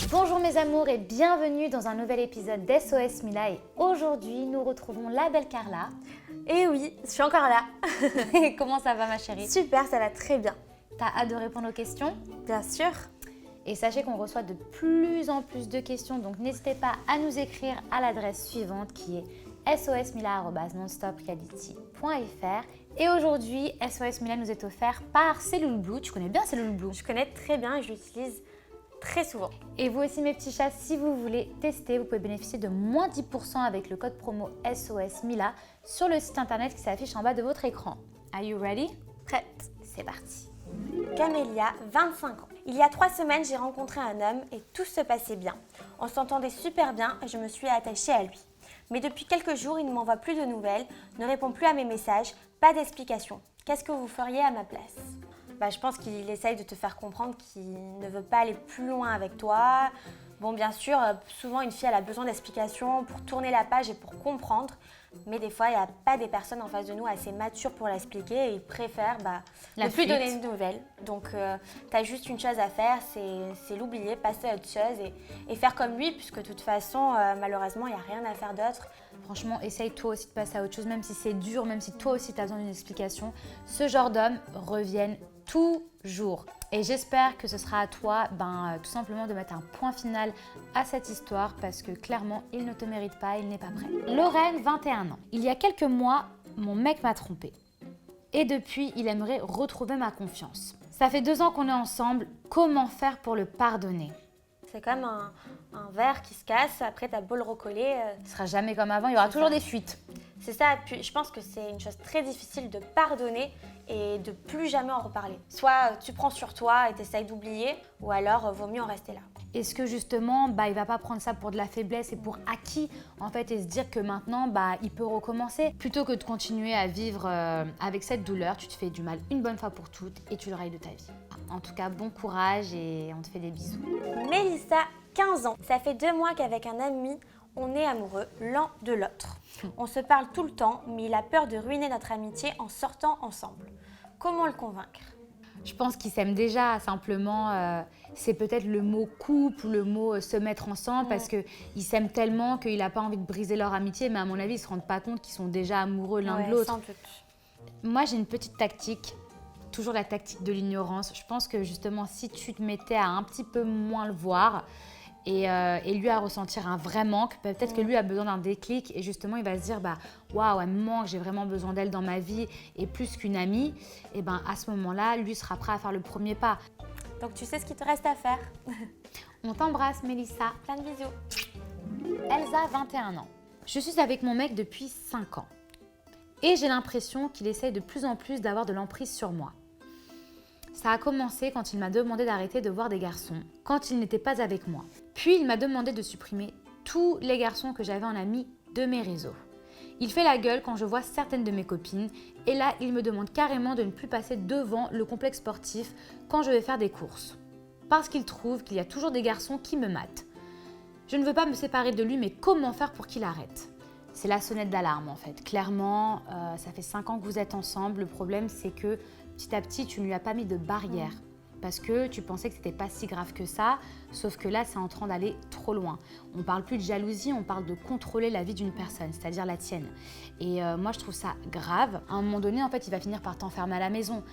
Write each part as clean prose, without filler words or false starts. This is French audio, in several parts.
Bonjour mes amours et bienvenue dans un nouvel épisode d'SOS Mila et aujourd'hui nous retrouvons la belle Carla. Et oui, je suis encore là. Comment ça va ma chérie? Super, ça va très bien. T'as hâte de répondre aux questions? Bien sûr. Et sachez qu'on reçoit de plus en plus de questions, donc n'hésitez pas à nous écrire à l'adresse suivante qui est sosmila@nonstopreality.fr. Et aujourd'hui, SOS Mila nous est offert par Cellule Blue. Tu connais bien Cellule Blue? Je connais très bien et je l'utilise très souvent. Et vous aussi mes petits chats, si vous voulez tester, vous pouvez bénéficier de moins 10% avec le code promo SOS Mila sur le site internet qui s'affiche en bas de votre écran. Are you ready? Prête. C'est parti. Camélia, 25 ans. Il y a 3 semaines, j'ai rencontré un homme et tout se passait bien. On s'entendait super bien et je me suis attachée à lui. Mais depuis quelques jours, il ne m'envoie plus de nouvelles, ne répond plus à mes messages, pas d'explication. Qu'est-ce que vous feriez à ma place? Je pense qu'il essaye de te faire comprendre qu'il ne veut pas aller plus loin avec toi. Bon, bien sûr, souvent une fille elle a besoin d'explications pour tourner la page et pour comprendre. Mais des fois, il n'y a pas des personnes en face de nous assez matures pour l'expliquer et ils préfèrent ne plus donner de nouvelles. Donc, tu as juste une chose à faire, c'est l'oublier, passer à autre chose et faire comme lui, puisque de toute façon, malheureusement, il n'y a rien à faire d'autre. Franchement, essaye toi aussi de passer à autre chose, même si c'est dur, même si toi aussi tu as besoin d'une explication. Ce genre d'hommes reviennent toujours. Et j'espère que ce sera à toi tout simplement de mettre un point final à cette histoire parce que clairement, il ne te mérite pas, il n'est pas prêt. Lorraine, 21 ans. Il y a quelques mois, mon mec m'a trompée. Et depuis, il aimerait retrouver ma confiance. Ça fait 2 ans qu'on est ensemble. Comment faire pour le pardonner? C'est comme un verre qui se casse, après t'as beau le recoller. Ce sera jamais comme avant, il y aura toujours des fuites. C'est ça, puis je pense que c'est une chose très difficile de pardonner et de plus jamais en reparler. Soit tu prends sur toi et t'essayes d'oublier, ou alors vaut mieux en rester là. Est-ce que justement, il va pas prendre ça pour de la faiblesse et pour acquis en fait et se dire que maintenant, il peut recommencer plutôt que de continuer à vivre avec cette douleur, tu te fais du mal une bonne fois pour toutes et tu le rayes de ta vie. En tout cas, bon courage et on te fait des bisous. Mélissa, 15 ans. Ça fait 2 mois qu'avec un ami, on est amoureux l'un de l'autre. On se parle tout le temps, mais il a peur de ruiner notre amitié en sortant ensemble. Comment le convaincre? Je pense qu'ils s'aiment déjà, simplement, c'est peut-être le mot couple ou le mot se mettre ensemble parce qu'ils s'aiment tellement qu'il n'a pas envie de briser leur amitié, mais à mon avis, ils ne se rendent pas compte qu'ils sont déjà amoureux l'un de l'autre. Sans doute. Moi, j'ai une petite tactique, toujours la tactique de l'ignorance. Je pense que justement, si tu te mettais à un petit peu moins le voir et lui à ressentir un vrai manque, peut-être que lui a besoin d'un déclic et justement, il va se dire waouh, elle me manque, j'ai vraiment besoin d'elle dans ma vie et plus qu'une amie, et à ce moment-là, lui sera prêt à faire le premier pas. Donc tu sais ce qu'il te reste à faire. On t'embrasse, Mélissa. Plein de bisous. Elsa, 21 ans. Je suis avec mon mec depuis 5 ans et j'ai l'impression qu'il essaye de plus en plus d'avoir de l'emprise sur moi. Ça a commencé quand il m'a demandé d'arrêter de voir des garçons quand il n'était pas avec moi. Puis il m'a demandé de supprimer tous les garçons que j'avais en ami de mes réseaux. Il fait la gueule quand je vois certaines de mes copines et là il me demande carrément de ne plus passer devant le complexe sportif quand je vais faire des courses. Parce qu'il trouve qu'il y a toujours des garçons qui me matent. Je ne veux pas me séparer de lui, mais comment faire pour qu'il arrête? C'est la sonnette d'alarme en fait. Clairement, ça fait 5 ans que vous êtes ensemble. Le problème c'est que petit à petit, tu ne lui as pas mis de barrière parce que tu pensais que c'était pas si grave que ça, sauf que là, c'est en train d'aller trop loin. On parle plus de jalousie, on parle de contrôler la vie d'une personne, c'est-à-dire la tienne. Et moi, je trouve ça grave. À un moment donné, en fait, il va finir par t'enfermer à la maison.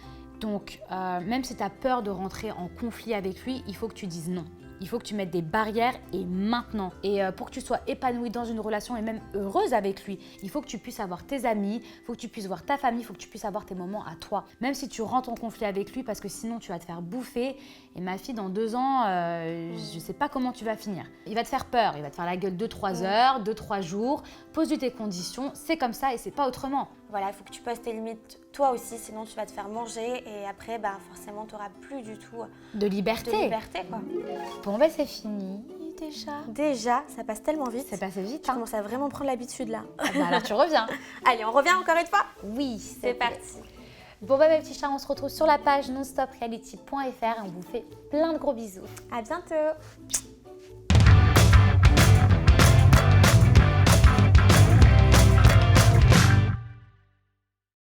Donc, même si tu as peur de rentrer en conflit avec lui, il faut que tu dises non. Il faut que tu mettes des barrières et maintenant. Et pour que tu sois épanouie dans une relation et même heureuse avec lui, il faut que tu puisses avoir tes amis, il faut que tu puisses voir ta famille, il faut que tu puisses avoir tes moments à toi. Même si tu rentres en conflit avec lui parce que sinon tu vas te faire bouffer. Et ma fille, dans 2 ans, je ne sais pas comment tu vas finir. Il va te faire peur, il va te faire la gueule 2-3 heures, 2-3 jours. Pose-lui tes conditions, c'est comme ça et c'est pas autrement. Voilà, il faut que tu poses tes limites toi aussi, sinon tu vas te faire manger et après, forcément, tu n'auras plus du tout de liberté. Quoi. Bon, c'est fini déjà. Déjà, ça passe tellement vite. Ça passe vite. Je commence à vraiment prendre l'habitude là. Alors tu reviens. Allez, on revient encore une fois? Oui, c'est parti. Bon mes petits chats, on se retrouve sur la page nonstopreality.fr et on vous fait plein de gros bisous. À bientôt.